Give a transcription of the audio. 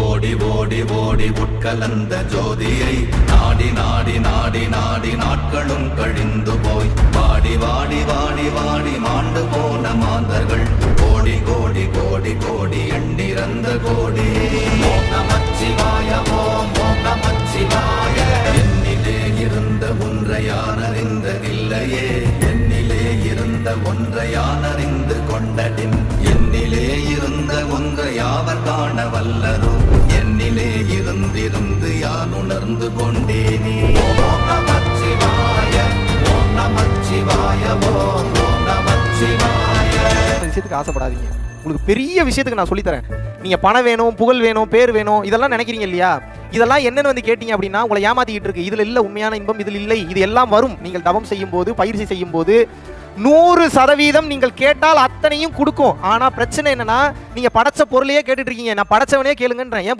ஓடி ஓடி ஓடி உட்கலந்த ஜோதியை நாடி நாடி நாடி நாடி நாட்களும் கழிந்து போய் வாடி வாடி வாடி வாடி மாண்டு போன மாந்தர்கள் கோடி கோடி கோடி கோடி எண்ணிறந்த கோடி. ஓம் நமச்சிவாய ஓம் ஓம் நமச்சிவாய. என்னிலே இருந்த ஒன்றை யான் அறிந்ததில்லையே, என்னிலே இருந்த ஒன்றை யான் அறிந்து கொண்டடின், என்னிலே இருந்த ஒன்றை யாவர் காண வல்லரோ, என்னிலே இருந்திருந்து யான் உணர்ந்து கொண்டேனே. ஓம் நமச்சிவாய ஓம் நமச்சிவாய ஓம் ஓம் நமச்சிவாய. விஷயத்துக்கு ஆசைப்படாதீங்க. உங்களுக்கு பெரிய விஷயத்துக்கு நான் சொல்லித்தரேன். நீங்க பணம் வேணும், புகழ் வேணும், பேர் வேணும், இதெல்லாம் நினைக்கிறீங்க இல்லையா? இதெல்லாம் என்னன்னு வந்து கேட்டீங்க அப்படின்னா உங்களை ஏமாத்திக்கிட்டு இருக்கு. இதுல இல்ல உண்மையான இன்பம், இதில் இல்லை. இது எல்லாம் வரும் நீங்கள் தவம் செய்யும் போது, பயிற்சி செய்யும் போது 100% நீங்கள் கேட்டால் அத்தனையும் கொடுக்கும். ஆனா பிரச்சனை என்னன்னா, நீங்க படைச்ச பொருளையே கேட்டுட்டு இருக்கீங்க. நான் படைச்சவனே கேளுங்கன்றேன். ஏன்